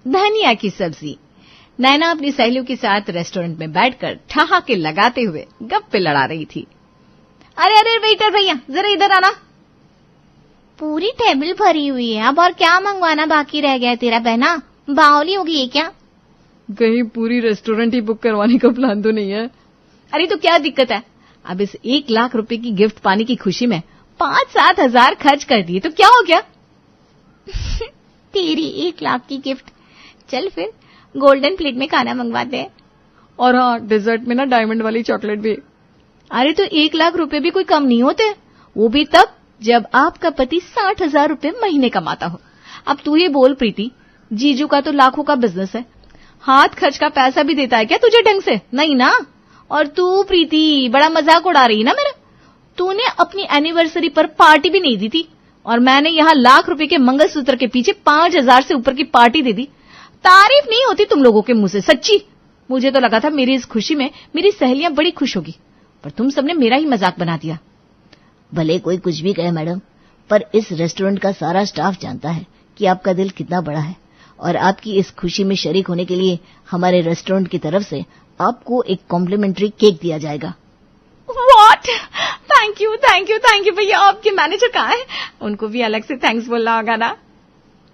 धनिया की सब्जी। नैना अपनी सहेलियों के साथ रेस्टोरेंट में बैठकर ठहाके लगाते हुए गप्पे लड़ा रही थी। अरे अरे वेटर भैया, जरा इधर आना। पूरी टेबल भरी हुई है, अब और क्या मंगवाना बाकी रह गया तेरा बहना? बावली होगी ये क्या? कहीं पूरी रेस्टोरेंट ही बुक करवाने का प्लान तो नहीं है? अरे तो क्या दिक्कत है? अब इस 1 लाख रुपए की गिफ्ट पाने की खुशी में 5-7 हजार खर्च कर दिए तो क्या हो गया? तेरी 1 लाख की गिफ्ट। चल फिर गोल्डन प्लेट में खाना मंगवाते हैं। और हाँ, डेजर्ट में ना डायमंड वाली चॉकलेट भी। अरे तो 1 लाख रुपए भी कोई कम नहीं होते, वो भी तब जब आपका पति 60,000 रुपए महीने कमाता हो। अब तू ये बोल प्रीति, जीजू का तो लाखों का बिजनेस है, हाथ खर्च का पैसा भी देता है क्या तुझे ढंग से? नहीं ना। और तू प्रीति बड़ा मजाक उड़ा रही ना मेरा। तूने अपनी एनिवर्सरी पर पार्टी भी नहीं दी थी और मैंने यहाँ लाख रुपए के मंगलसूत्र के पीछे 5,000 से ऊपर की पार्टी दे दी। तारीफ नहीं होती तुम लोगों के मुंह से, सच्ची। मुझे तो लगा था मेरी इस खुशी में मेरी सहेलियां बड़ी खुश होगी, पर तुम सबने मेरा ही मजाक बना दिया। भले कोई कुछ भी कहे मैडम, पर इस रेस्टोरेंट का सारा स्टाफ जानता है कि आपका दिल कितना बड़ा है और आपकी इस खुशी में शरीक होने के लिए हमारे रेस्टोरेंट की तरफ से आपको एक कॉम्प्लीमेंट्री केक दिया जाएगा। What? थैंक यू भैया। आपके मैनेजर कहाँ है? उनको भी अलग से थैंक्स बोलना होगा ना।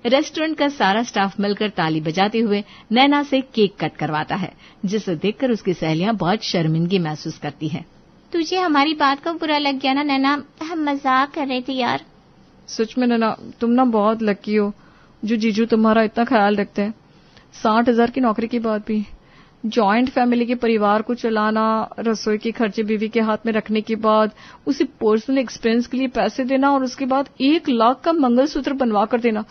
रेस्टोरेंट का सारा स्टाफ मिलकर ताली बजाते हुए नैना से केक कट करवाता है, जिसे देखकर उसकी सहेलियां बहुत शर्मिंदगी महसूस करती हैं। तुझे हमारी बात का बुरा लग गया ना नैना? हम मजाक कर रहे थे यार। सच में नैना, तुम ना बहुत लकी हो जो जीजू तुम्हारा इतना ख्याल रखते हैं। 60,000 की नौकरी की बात भी, जॉइंट फैमिली के परिवार को चलाना, रसोई के खर्चे बीवी के हाथ में रखने के बाद उसे पर्सनल एक्सपेंस के लिए पैसे देना और उसके बाद 1 लाख का मंगलसूत्र बनवा कर देना,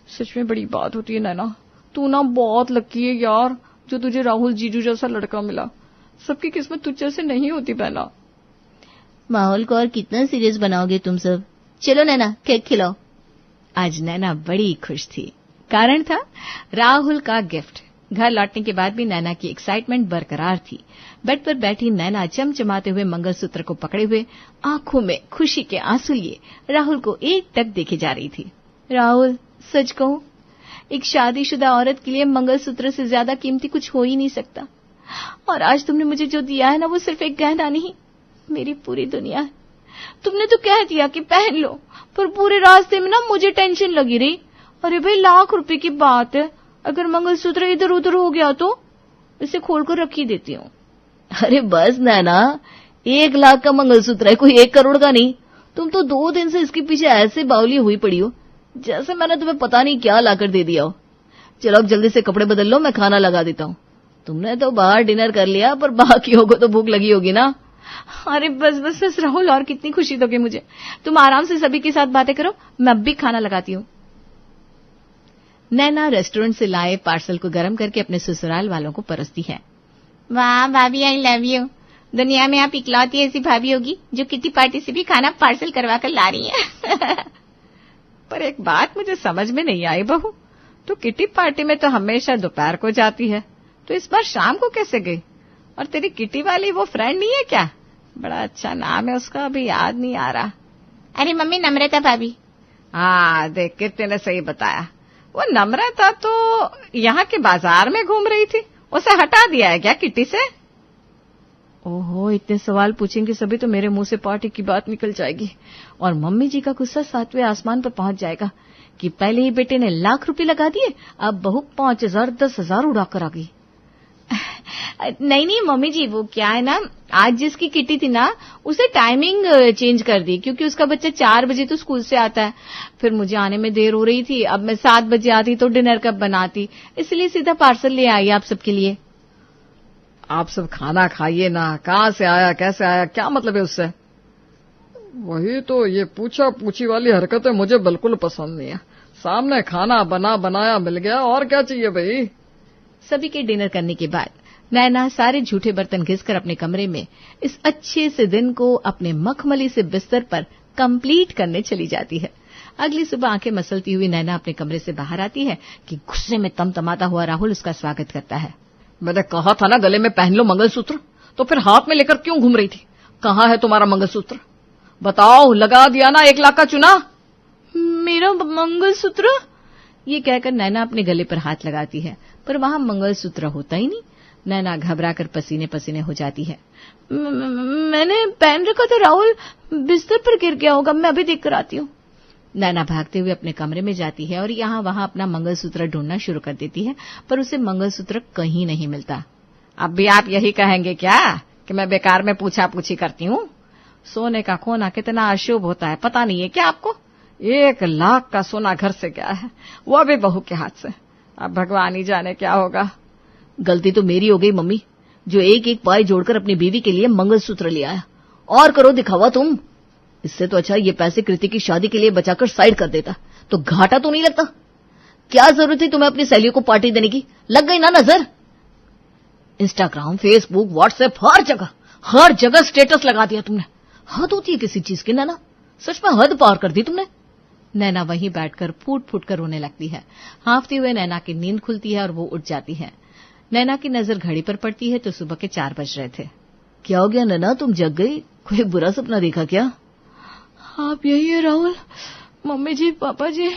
सच में बड़ी बात होती है नैना। तू ना बहुत लकी है यार जो तुझे राहुल जीजू जैसा लड़का मिला। सबकी किस्मत तुझ जैसे नहीं होती बहना। माहौल को और कितना सीरियस बनाओगे तुम सब? चलो नैना, केक खिलाओ। आज नैना बड़ी खुश थी, कारण था राहुल का गिफ्ट। घर लौटने के बाद भी नैना की एक्साइटमेंट बरकरार थी। बेड पर बैठी नैना चमचमाते हुए मंगलसूत्र को पकड़े हुए आंखों में खुशी के आंसू लिए राहुल को एकटक देखे जा रही थी। राहुल, सच कहूं, एक शादीशुदा औरत के लिए मंगलसूत्र से ज्यादा कीमती कुछ हो ही नहीं सकता। और आज तुमने मुझे जो दिया है ना, वो सिर्फ एक गहना नहीं, मेरी पूरी दुनिया है। तुमने तो कह दिया कि पहन लो, पर पूरे रास्ते में ना मुझे टेंशन लगी रही। अरे भाई, लाख रुपए की बात है, अगर मंगलसूत्र इधर उधर हो गया तो इसे खोलकर रख ही देती हूँ। अरे बस नैना, 1 लाख का मंगलसूत्र है, कोई 1 करोड़ का नहीं। तुम तो 2 दिन से इसके पीछे ऐसे बावली हुई पड़ी हो जैसे मैंने तुम्हें पता नहीं क्या लाकर दे दिया हो। चलो अब जल्दी से कपड़े बदल लो, मैं खाना लगा देता हूँ। तुमने तो बाहर डिनर कर लिया, पर बाकियों को तो भूख लगी होगी ना। अरे बस बस बस राहुल, और कितनी खुशी दोगे मुझे? तुम आराम से सभी के साथ बातें करो, मैं अब भी खाना लगाती हूँ। नैना रेस्टोरेंट से लाए पार्सल को गर्म करके अपने ससुराल वालों को परसती है। वाह भाभी, आई लव यू। दुनिया में आप इकलौती ऐसी भाभी होगी जो किटी पार्टी से भी खाना पार्सल करवा कर ला रही है। पर एक बात मुझे समझ में नहीं आई बहू, तो किटी पार्टी में तो हमेशा दोपहर को जाती है, तो इस बार शाम को कैसे गई? और तेरी किटी वाली वो फ्रेंड नहीं है क्या? बड़ा अच्छा नाम है उसका, अभी याद नहीं आ रहा। अरे मम्मी, नम्रता भाभी। हाँ, देख के तेने सही बताया। वो नम्रता तो यहाँ के बाजार में घूम रही थी, उसे हटा दिया है क्या किटी से? ओहो, इतने सवाल पूछेंगे सभी तो मेरे मुंह से पार्टी की बात निकल जाएगी और मम्मी जी का गुस्सा 7वें आसमान पर पहुंच जाएगा कि पहले ही बेटे ने लाख रुपए लगा दिए, अब बहू 5,000 10,000 उड़ाकर आ गई। नहीं मम्मी जी, वो क्या है ना, आज जिसकी किटी थी ना, उसे टाइमिंग चेंज कर दी क्योंकि उसका बच्चा 4 बजे तो स्कूल से आता है। फिर मुझे आने में देर हो रही थी, अब मैं 7 बजे आती तो डिनर कब बनाती, इसलिए सीधा पार्सल ले आई आप सबके लिए। आप सब खाना खाइए ना, कहाँ से आया कैसे आया, क्या मतलब है उससे? वही तो, ये पूछा पूछी वाली हरकतें मुझे बिल्कुल पसंद नहीं है। सामने खाना बना बनाया मिल गया, और क्या चाहिए भाई? सभी के डिनर करने के बाद नैना सारे झूठे बर्तन घिसकर अपने कमरे में इस अच्छे से दिन को अपने मखमली से बिस्तर पर कंप्लीट करने चली जाती है। अगली सुबह आंखें मसलती हुई नैना अपने कमरे से बाहर आती है कि गुस्से में तमतमाता हुआ राहुल उसका स्वागत करता है। मैंने कहा था ना गले में पहन लो मंगलसूत्र, तो फिर हाथ में लेकर क्यों घूम रही थी? कहाँ है तुम्हारा मंगलसूत्र? बताओ, लगा दिया ना 1 लाख का चुना? मेरा मंगलसूत्र? ये कहकर नैना अपने गले पर हाथ लगाती है, पर वहां मंगलसूत्र होता ही नहीं। नैना घबराकर पसीने पसीने हो जाती है। मैंने पहन रखा था राहुल, बिस्तर पर गिर गया होगा, मैं अभी देख कर आती हूँ। नैना भागते हुए अपने कमरे में जाती है और यहाँ वहां अपना मंगलसूत्र ढूंढना शुरू कर देती है, पर उसे मंगलसूत्र कहीं नहीं मिलता। अब भी आप यही कहेंगे क्या कि मैं बेकार में पूछा पूछी करती हूँ? सोने का खोना कितना अशुभ होता है, पता नहीं है क्या आपको? 1 लाख का सोना घर से गया है, वो भी बहू के हाथ से। अब भगवान ही जाने क्या होगा। गलती तो मेरी हो गई मम्मी, जो एक एक पाई जोड़कर अपनी बीवी के लिए मंगलसूत्र ले आया। और करो दिखावा तुम। इससे तो अच्छा ये पैसे कृति की शादी के लिए बचाकर साइड कर देता, तो घाटा तो नहीं लगता। क्या जरूरत थी तुम्हें अपनी सहेलियों को पार्टी देने की? लग गई ना नजर। इंस्टाग्राम, फेसबुक, व्हाट्सएप, हर जगह स्टेटस लगा दिया तुमने। हद होती है किसी चीज की नैना, सच में हद पार कर दी तुमने। नैना वहीं बैठकर फूट फूट कर रोने लगती है। हाँफते हुए नैना की नींद खुलती है और वो उठ जाती है। नैना की नजर घड़ी पर पड़ती है तो सुबह के 4 बज रहे थे। क्या हो गया नैना, तुम जग गई? कोई बुरा सपना देखा क्या? आप यही है राहुल? मम्मी जी, पापा जी,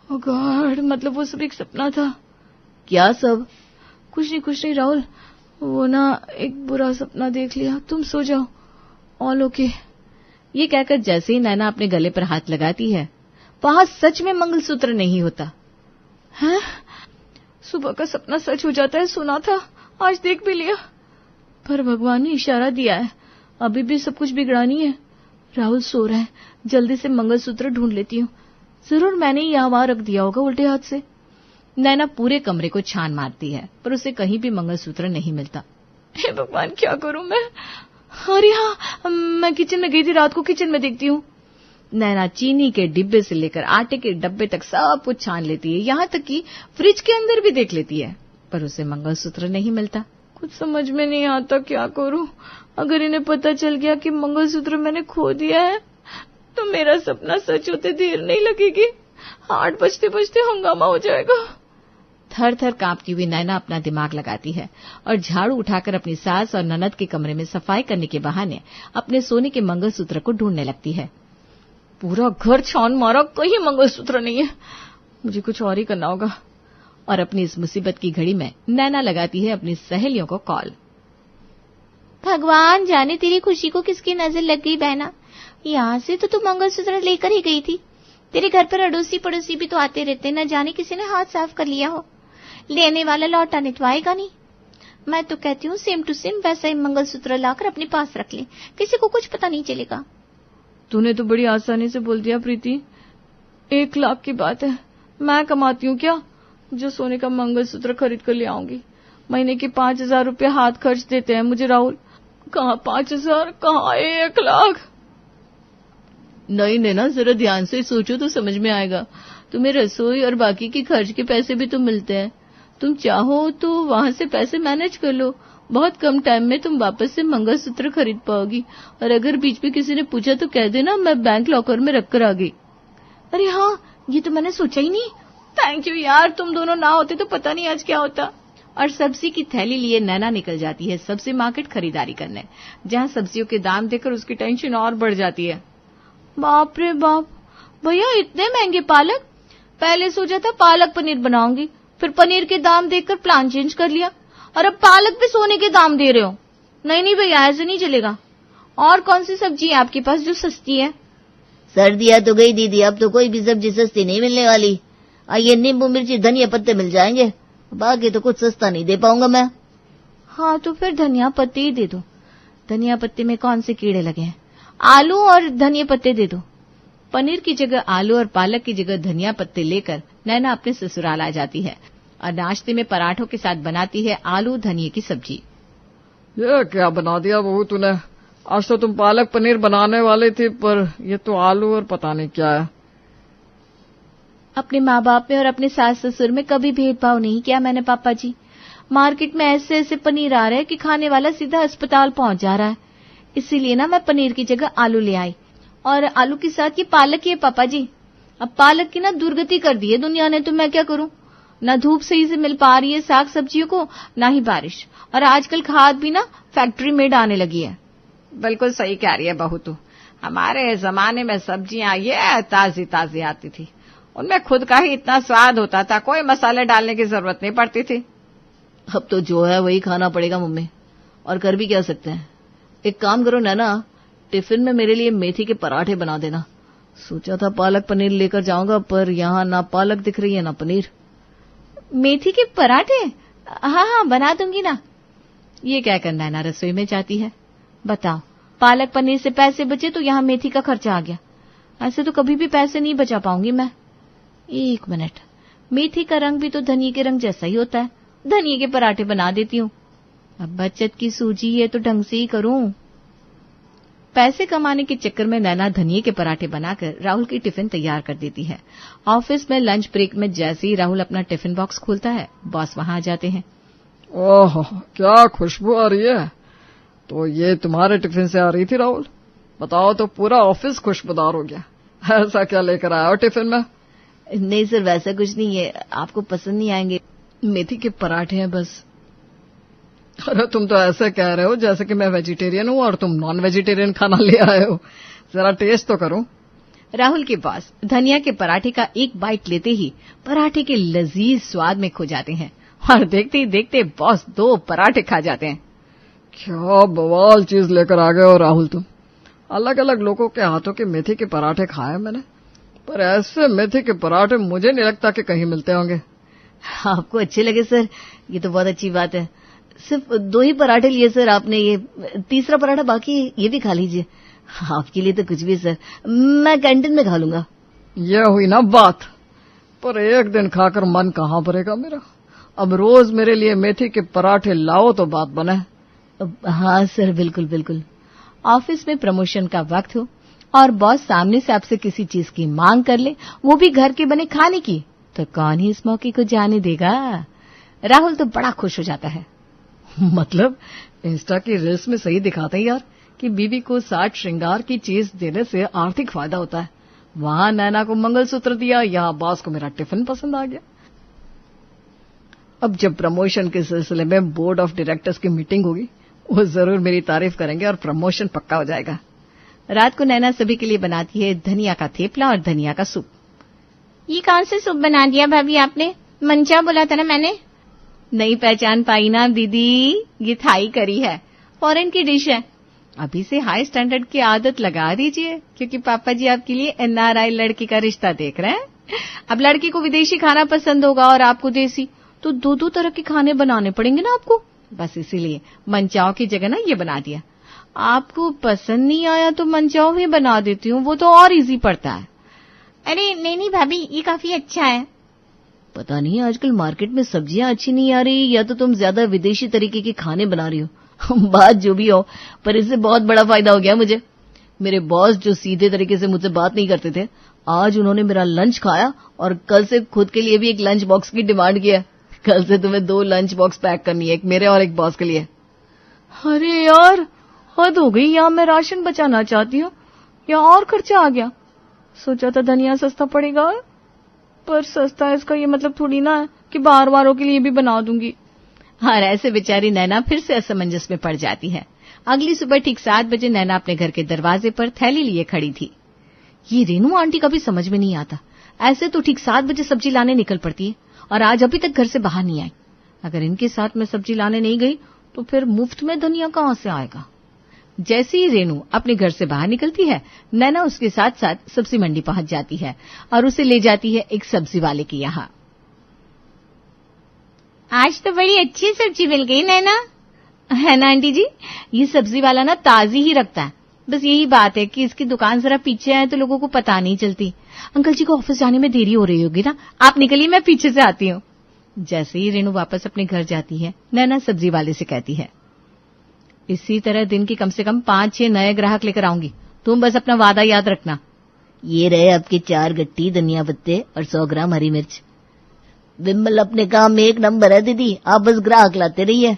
ओ गॉड, मतलब वो सब एक सपना था। क्या सब? कुछ नहीं राहुल, वो ना एक बुरा सपना देख लिया। तुम सो जाओ, ऑल ओके। ये कहकर जैसे ही नैना अपने गले पर हाथ लगाती है, वहां सच में मंगलसूत्र नहीं होता। हैं? सुबह का सपना सच हो जाता है, सुना था, आज देख भी लिया। पर भगवान ने इशारा दिया है, अभी भी सब कुछ बिगड़ा नहीं है। राहुल सो रहा है, जल्दी से मंगलसूत्र ढूंढ लेती हूँ। जरूर मैंने ही यहाँ वहां रख दिया होगा उल्टे हाथ से। नैना पूरे कमरे को छान मारती है, पर उसे कहीं भी मंगलसूत्र नहीं मिलता। हे भगवान, क्या करूं मैं? अरे हाँ, मैं किचन में गई थी रात को, किचन में देखती हूँ। नैना चीनी के डिब्बे से लेकर आटे के डब्बे तक सब कुछ छान लेती है, यहाँ तक कि फ्रिज के अंदर भी देख लेती है, पर उसे मंगलसूत्र नहीं मिलता। कुछ समझ में नहीं आता क्या करूं। अगर इन्हें पता चल गया कि मंगलसूत्र मैंने खो दिया है, तो मेरा सपना सच होते देर नहीं लगेगी। 8 बजते बजते हंगामा हो जाएगा। थर थर कांपती हुई नैना अपना दिमाग लगाती है और झाड़ू उठाकर अपनी सास और ननद के कमरे में सफाई करने के बहाने अपने सोने के मंगलसूत्र को ढूंढने लगती है। पूरा घर छान मारा, कहीं मंगलसूत्र नहीं है। मुझे कुछ और ही करना होगा। और अपनी इस मुसीबत की घड़ी में नैना लगाती है अपनी सहेलियों को कॉल। भगवान जाने तेरी खुशी को किसकी नजर लग गई बहना। यहाँ से तो तू मंगलसूत्र लेकर ही गई थी। तेरे घर पर अड़ोसी पड़ोसी भी तो आते रहते, न जाने किसी ने हाथ साफ कर लिया हो। लेने वाला लौटाने तो आएगा नहीं। मैं तो कहती हूँ सेम टू सेम वैसा ही मंगलसूत्र लाकर अपने पास रख ले, किसी को कुछ पता नहीं चलेगा। तूने तो बड़ी आसानी से बोल दिया प्रीति। 1 लाख की बात है, मैं कमाती हूँ क्या जो सोने का मंगलसूत्र खरीद कर ले आऊंगी? महीने के 5,000 रुपये हाथ खर्च देते हैं मुझे राहुल। कहाँ 5,000, कहाँ 1 लाख? नहीं नैना, जरा ध्यान से सोचो तो समझ में आएगा। तुम्हें रसोई और बाकी के खर्च के पैसे भी तो मिलते हैं। तुम चाहो तो वहां से पैसे मैनेज कर लो। बहुत कम टाइम में तुम वापस से मंगलसूत्र खरीद पाओगी। और अगर बीच में किसी ने पूछा तो कह देना मैं बैंक लॉकर में रखकर आ गई। अरे हाँ, ये तो मैंने सोचा ही नहीं। थैंक यू यार, तुम दोनों ना होते तो पता नहीं आज क्या होता। और सब्जी की थैली लिए नैना निकल जाती है सब्जी मार्केट खरीदारी करने, जहां सब्जियों के दाम देखकर उसकी टेंशन और बढ़ जाती है। बाप रे बाप, भैया इतने महंगे पालक। पहले सोचा था पालक पनीर बनाऊंगी, फिर पनीर के दाम देखकर प्लान चेंज कर लिया, और अब पालक पे सोने के दाम दे रहे हो। नहीं भैया, ऐसे नहीं चलेगा। और कौन सी सब्जी है आपके पास जो सस्ती है? सर्दियां तो गई दीदी, अब तो कोई भी सब्जी सस्ती नहीं मिलने वाली। ये नींबू मिर्ची धनिया पत्ते मिल जाएंगे, बाकी तो कुछ सस्ता नहीं दे पाऊंगा मैं। हाँ तो फिर धनिया पत्ते ही दे दो। धनिया पत्ते में कौन से कीड़े लगे हैं? आलू और धनिया पत्ते दे दो। पनीर की जगह आलू और पालक की जगह धनिया पत्ते लेकर नैना अपने ससुराल आ जाती है और नाश्ते में पराठों के साथ बनाती है आलू धनिये की सब्जी। ये क्या बना दिया बहू तूने? आज तो तुम पालक पनीर बनाने वाले थे, पर ये तो आलू और पता नहीं क्या है। अपने माँ बाप में और अपने सास ससुर में कभी भेदभाव नहीं किया मैंने पापा जी। मार्केट में ऐसे ऐसे पनीर आ रहे हैं कि खाने वाला सीधा अस्पताल पहुंच जा रहा है। इसीलिए ना मैं पनीर की जगह आलू ले आई, और आलू के साथ ये पालक ही है पापा जी। अब पालक की ना दुर्गति कर दी है दुनिया ने, तो मैं क्या करूं? ना धूप सही से मिल पा रही है साग सब्जियों को, ना ही बारिश, और आजकल खाद भी ना फैक्ट्री मेड आने लगी है। बिल्कुल सही कह रही है बहू तू। हमारे जमाने में सब्जियां ये ताजी ताजी आती थी, उनमें खुद का ही इतना स्वाद होता था, कोई मसाले डालने की जरूरत नहीं पड़ती थी। अब तो जो है वही खाना पड़ेगा मम्मी, और कर भी क्या सकते हैं। एक काम करो नैना, टिफिन में मेरे लिए मेथी के पराठे बना देना। सोचा था पालक पनीर लेकर जाऊंगा, पर यहाँ ना पालक दिख रही है ना पनीर। मेथी के पराठे? हाँ हाँ, बना दूंगी ना। ये कहकर नैना रसोई में जाती है। बताओ, पालक पनीर से पैसे बचे तो यहाँ मेथी का खर्चा आ गया। ऐसे तो कभी भी पैसे नहीं बचा पाऊंगी मैं। एक मिनट, मेथी का रंग भी तो धनिये के रंग जैसा ही होता है, धनिये के पराठे बना देती हूँ। अब बचत की सूजी है तो ढंग से ही करूं। पैसे कमाने के चक्कर में नैना धनिये के पराठे बनाकर राहुल की टिफिन तैयार कर देती है। ऑफिस में लंच ब्रेक में जैसे ही राहुल अपना टिफिन बॉक्स खोलता है, बॉस वहां आ जाते हैं। ओह, क्या खुशबू आ रही है। तो ये तुम्हारे टिफिन से आ रही थी राहुल? बताओ तो, पूरा ऑफिस खुशबूदार हो गया। ऐसा क्या लेकर आया हो टिफिन में? नहीं सर, वैसा कुछ नहीं है, आपको पसंद नहीं आएंगे, मेथी के पराठे हैं बस। अरे तुम तो ऐसे कह रहे हो जैसे कि मैं वेजिटेरियन हूँ और तुम नॉन वेजिटेरियन खाना ले आए हो। जरा टेस्ट तो करो। राहुल के बॉस धनिया के पराठे का एक बाइट लेते ही पराठे के लजीज स्वाद में खो जाते हैं और देखते ही देखते बॉस 2 पराठे खा जाते हैं। क्या बवाल चीज लेकर आ गए हो राहुल तुम। अलग अलग लोगों के हाथों के मेथी के पराठे खाए मैंने, पर ऐसे मेथी के पराठे मुझे नहीं लगता कि कहीं मिलते होंगे। आपको अच्छे लगे सर, ये तो बहुत अच्छी बात है। सिर्फ 2 ही पराठे लिए सर आपने, ये तीसरा पराठा बाकी, ये भी खा लीजिए। आपके लिए तो कुछ भी सर, मैं कैंटीन में खा लूंगा। ये हुई ना बात, पर एक दिन खाकर मन कहाँ भरेगा मेरा। अब रोज मेरे लिए मेथी के पराठे लाओ तो बात बने। हाँ सर, बिल्कुल बिल्कुल। ऑफिस में प्रमोशन का वक्त हो और बॉस सामने से आपसे किसी चीज की मांग कर ले, वो भी घर के बने खाने की, तो कौन ही इस मौके को जाने देगा। राहुल तो बड़ा खुश हो जाता है। मतलब इंस्टा की रील्स में सही दिखाते हैं यार कि बीवी को 60 श्रृंगार की चीज देने से आर्थिक फायदा होता है। वहां नैना को मंगलसूत्र दिया, यहाँ बॉस को मेरा टिफिन पसंद आ गया। अब जब प्रमोशन के सिलसिले में बोर्ड ऑफ डायरेक्टर्स की मीटिंग होगी, वो जरूर मेरी तारीफ करेंगे और प्रमोशन पक्का हो जाएगा। रात को नैना सभी के लिए बनाती है धनिया का थेपला और धनिया का सूप। ये कौन से सूप बना दिया भाभी आपने? मंचा बोला था ना मैंने। नहीं पहचान पाई ना दीदी, ये थाई करी है, फॉरेन की डिश है। अभी से हाई स्टैंडर्ड की आदत लगा दीजिए, क्योंकि पापा जी आपके लिए NRI लड़की का रिश्ता देख रहे हैं। अब लड़की को विदेशी खाना पसंद होगा और आपको देसी, तो 2 तरह के खाने बनाने पड़ेंगे ना आपको। बस इसीलिए मंचाओ की जगह ना ये बना दिया। आपको पसंद नहीं आया तो मंचाओ ही बना देती हूँ, वो तो और इजी पड़ता है। अरे नहीं भाभी, ये काफी अच्छा है। पता नहीं आजकल मार्केट में सब्जियां अच्छी नहीं आ रही, या तो तुम ज्यादा विदेशी तरीके के खाने बना रही हो। बात जो भी हो, पर इससे बहुत बड़ा फायदा हो गया मुझे। मेरे बॉस जो सीधे तरीके से मुझसे बात नहीं करते थे, आज उन्होंने मेरा लंच खाया और कल से खुद के लिए भी एक लंच बॉक्स की डिमांड की है। कल से तुम्हें 2 लंच बॉक्स पैक करनी है, एक मेरे और एक बॉस के लिए। अरे यार, हद हो गई। यहाँ मैं राशन बचाना चाहती हूँ, यहाँ और खर्चा आ गया। सोचा था धनिया सस्ता पड़ेगा, पर सस्ता इसका ये मतलब थोड़ी ना है कि बार बारों के लिए भी बना दूंगी। और ऐसे बेचारी नैना फिर से असमंजस में पड़ जाती है। अगली सुबह ठीक 7 बजे नैना अपने घर के दरवाजे पर थैली लिए खड़ी थी। ये रेनू आंटी का भी समझ में नहीं आता, ऐसे तो ठीक 7 बजे सब्जी लाने निकल पड़ती है और आज अभी तक घर से बाहर नहीं आई। अगर इनके साथ मैं सब्जी लाने नहीं गई तो फिर मुफ्त में धनिया कहां से आएगा। जैसे ही रेनू अपने घर से बाहर निकलती है, नैना उसके साथ साथ सब्जी मंडी पहुंच जाती है और उसे ले जाती है एक सब्जी वाले के यहाँ। आज तो बड़ी अच्छी सब्जी मिल गई नैना। है ना आंटी जी, ये सब्जी वाला ना ताजी ही रखता है। बस यही बात है कि इसकी दुकान जरा पीछे है तो लोगों को पता नहीं चलती। अंकल जी को ऑफिस जाने में देरी हो रही होगी ना, आप निकलिए, मैं पीछे से आती हूँ। जैसे ही रेनू वापस अपने घर जाती है, नैना सब्जी वाले से कहती है, इसी तरह दिन की कम से कम 5-6 नए ग्राहक लेकर आऊंगी, तुम बस अपना वादा याद रखना। ये रहे आपके 4 गट्टी धनिया पत्ते और 100 ग्राम हरी मिर्च। विमल अपने काम में एक नंबर है दीदी, आप बस ग्राहक लाते रहिए।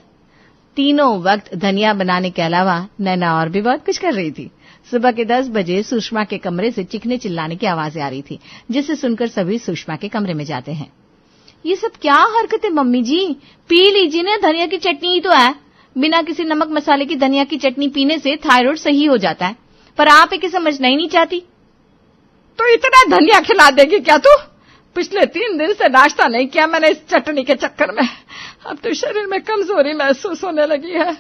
तीनों वक्त धनिया बनाने के अलावा नैना और भी बहुत कुछ कर रही थी। सुबह के 10 बजे सुषमा के कमरे से चीखने चिल्लाने की आवाजें आ रही थी, जिसे सुनकर सभी सुषमा के कमरे में जाते हैं। ये सब क्या हरकत है मम्मी जी, पी लीजिए ना, धनिया की चटनी ही तो है। बिना किसी नमक मसाले की धनिया की चटनी पीने से थायराइड सही हो जाता है, पर आप इसे समझना ही नहीं चाहती। तो इतना धनिया खिला देगी क्या तू? पिछले 3 दिन से नाश्ता नहीं किया मैंने इस चटनी के चक्कर में। अब तो शरीर में कमजोरी महसूस होने लगी है।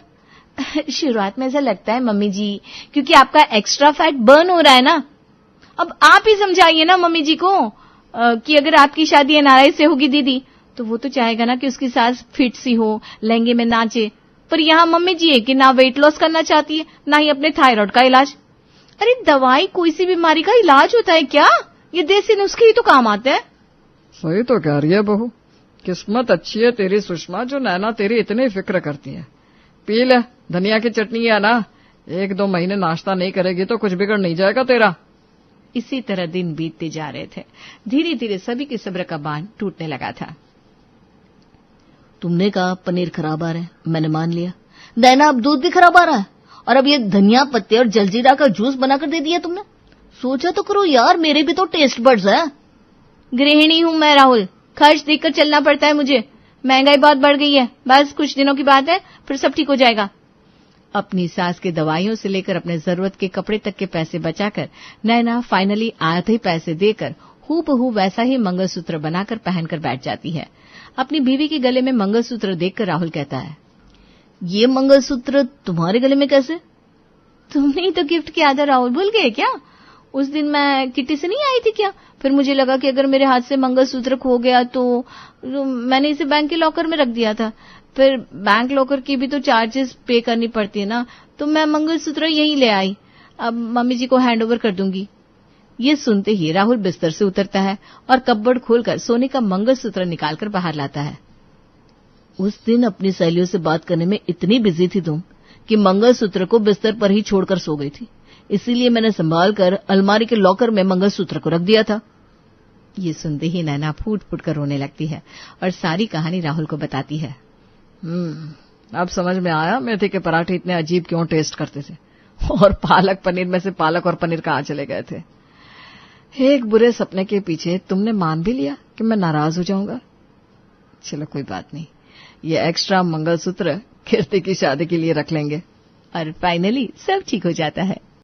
शुरुआत में ऐसा लगता है मम्मी जी, क्योंकि आपका एक्स्ट्रा फैट बर्न हो रहा है ना। अब आप ही समझाइए ना मम्मी जी को कि अगर आपकी शादी एनआरआई से होगी दीदी, तो वो तो चाहेगा ना कि उसकी सास फिट सी हो, लहंगे में नाचे। पर यहाँ मम्मी जी है कि ना वेट लॉस करना चाहती है, ना ही अपने थायराइड का इलाज। अरे दवाई कोई सी बीमारी का इलाज होता है क्या? ये देसी नुस्खे ही तो काम आते हैं। सही तो कह रही है बहू, किस्मत अच्छी है तेरी सुषमा जो नैना तेरी इतनी फिक्र करती है। पी ले, धनिया की चटनी है ना, 1-2 महीने नाश्ता नहीं करेगी तो कुछ बिगड़ नहीं जाएगा तेरा। इसी तरह दिन बीतते जा रहे थे। धीरे धीरे सभी के सब्र का बांध टूटने लगा था। तुमने कहा पनीर खराब आ रहा है, मैंने मान लिया। नैना अब दूध भी खराब आ रहा है, और अब ये धनिया पत्ते और जलजीरा का जूस बनाकर दे दिया तुमने। सोचा तो करो यार, मेरे भी तो टेस्ट बड्स है। गृहिणी हूं मैं राहुल, खर्च देखकर चलना पड़ता है मुझे। महंगाई बहुत बढ़ गई है, बस कुछ दिनों की बात है, फिर सब ठीक हो जाएगा। अपनी सास के दवाइयों से लेकर अपने जरूरत के कपड़े तक के पैसे बचाकर नैना फाइनली आधे पैसे देकर हूबहू वैसा ही मंगलसूत्र बनाकर पहनकर बैठ जाती है। अपनी बीवी के गले में मंगलसूत्र देखकर राहुल कहता है, ये मंगलसूत्र तुम्हारे गले में कैसे? तुमने ही तो गिफ्ट किया था राहुल, भूल गए क्या? उस दिन मैं किटी से नहीं आई थी क्या? फिर मुझे लगा कि अगर मेरे हाथ से मंगलसूत्र खो गया तो मैंने इसे बैंक के लॉकर में रख दिया था। फिर बैंक लॉकर की भी तो चार्जेस पे करनी पड़ती है ना, तो मैं मंगलसूत्र यहीं ले आई। अब मम्मी जी को हैंडओवर कर दूंगी। ये सुनते ही राहुल बिस्तर से उतरता है और कपबोर्ड खोलकर सोने का मंगलसूत्र निकालकर बाहर लाता है। उस दिन अपनी सहेलियों से बात करने में इतनी बिजी थी तुम कि मंगलसूत्र को बिस्तर पर ही छोड़कर सो गई थी। इसीलिए मैंने संभाल कर अलमारी के लॉकर में मंगलसूत्र को रख दिया था। ये सुनते ही नैना फूट फूट कर रोने लगती है और सारी कहानी राहुल को बताती है। अब समझ में आया मेथी के पराठे इतने अजीब क्यों टेस्ट करते थे, और पालक पनीर में से पालक और पनीर कहाँ चले गए थे। एक बुरे सपने के पीछे तुमने मान भी लिया कि मैं नाराज हो जाऊंगा। चलो कोई बात नहीं, ये एक्स्ट्रा मंगलसूत्र कीर्ति की शादी के लिए रख लेंगे। और फाइनली सब ठीक हो जाता है।